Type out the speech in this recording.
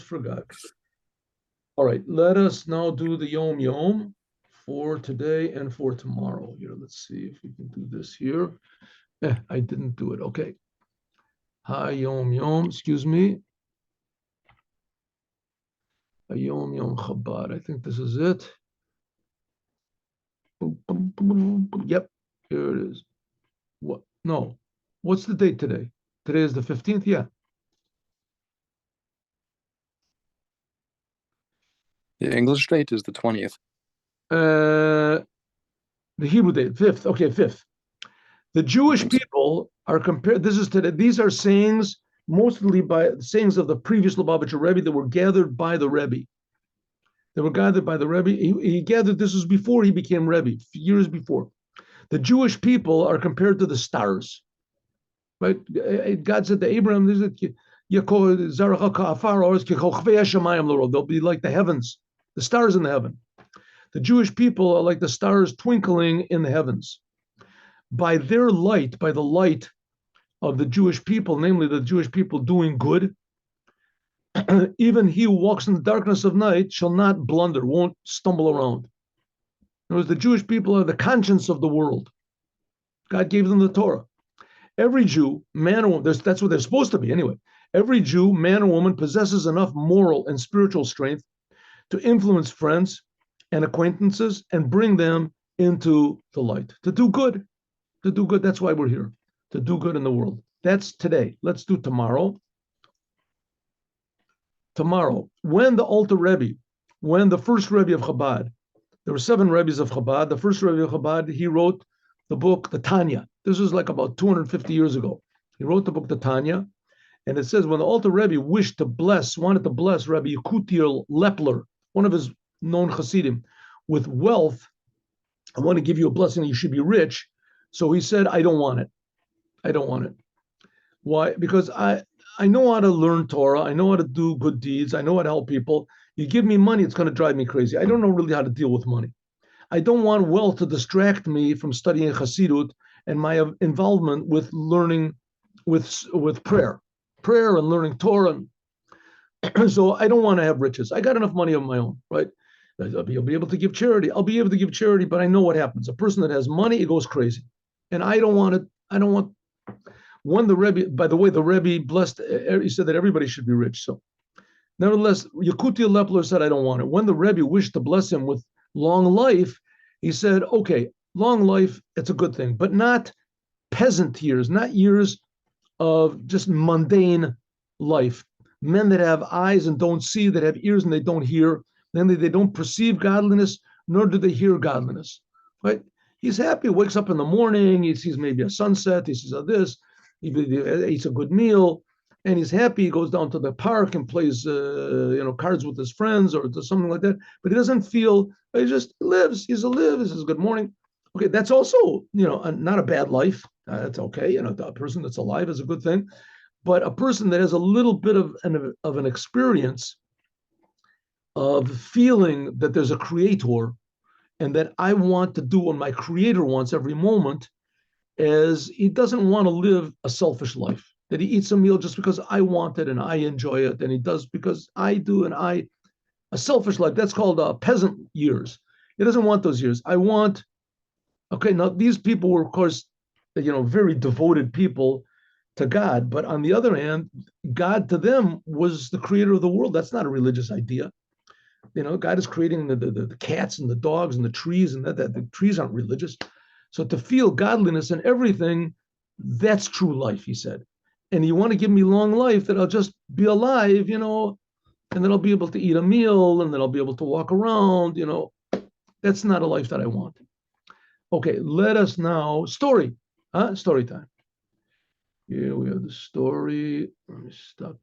forgot. All right, let us now do the Yom Yom for today and for tomorrow. Here, let's see if we can do this here. I didn't do it. Okay. HaYom Yom, excuse me. HaYom Yom Chabad. I think this is it. Yep, here it is. What? No. What's the date today? Today is the 15th? Yeah. The English date is the 20th. The Hebrew date, 5th. Okay, 5th. The Jewish people are compared. This is today. These are sayings, mostly by sayings of the previous Lubavitcher Rebbe that were gathered by the Rebbe. They were gathered by the Rebbe. He gathered, this was before he became Rebbe, years before. The Jewish people are compared to the stars. Right? God said to Abraham, they'll be like the heavens, the stars in the heaven. The Jewish people are like the stars twinkling in the heavens. By their light, by the light of the Jewish people, namely the Jewish people doing good, even he who walks in the darkness of night shall not blunder, won't stumble around. In other words, the Jewish people are the conscience of the world. God gave them the Torah. Every Jew, man or woman, that's what they're supposed to be anyway. Every Jew, man or woman, possesses enough moral and spiritual strength to influence friends and acquaintances and bring them into the light, to do good. To do good, that's why we're here, to do good in the world. That's today. Let's do tomorrow. Tomorrow, when the Alter Rebbe, when the first Rebbe of Chabad, there were 7 Rebbes of Chabad. The first Rebbe of Chabad, he wrote the book, the Tanya. This was like about 250 years ago. He wrote the book, the Tanya, and it says when the Alter Rebbe wanted to bless Rabbi Yekutiel Lepler, one of his known Hasidim, with wealth. I want to give you a blessing. You should be rich. So he said, I don't want it. I don't want it. Why? Because I know how to learn Torah. I know how to do good deeds. I know how to help people. You give me money, it's going to drive me crazy. I don't know really how to deal with money. I don't want wealth to distract me from studying Chassidut and my involvement with learning, with prayer and learning Torah. So I don't want to have riches. I got enough money of my own, right? I'll be able to give charity. I'll be able to give charity, but I know what happens. A person that has money, it goes crazy. And I don't want it. I don't want. When the Rebbe, by the way, the Rebbe blessed, he said that everybody should be rich. So nevertheless, Yekutiel Lepler said, I don't want it. When the Rebbe wished to bless him with long life, he said, okay, long life, it's a good thing, but not peasant years, not years of just mundane life. Men that have eyes and don't see, that have ears and they don't hear, then they don't perceive godliness, nor do they hear godliness, right? He's happy, wakes up in the morning, he sees maybe a sunset, he sees this, he eats a good meal, and he's happy. He goes down to the park and plays, cards with his friends or something like that. But he doesn't feel. He just lives. He says good morning. Okay, that's also not a bad life. That's okay. A person that's alive is a good thing. But a person that has a little bit of an experience of feeling that there's a creator and that I want to do what my creator wants every moment, as he doesn't want to live a selfish life. That he eats a meal just because I want it and I enjoy it, and he does because I do, and a selfish life. That's called peasant years. He doesn't want those years. Okay, now these people were, of course, very devoted people to God, but on the other hand, God to them was the creator of the world. That's not a religious idea. God is creating the cats and the dogs and the trees, and that the trees aren't religious. So to feel godliness in everything, that's true life, he said. And you want to give me long life that I'll just be alive, and then I'll be able to eat a meal, and then I'll be able to walk around, That's not a life that I want. Okay, let us now, story time. Here we have the story. Let me stop it.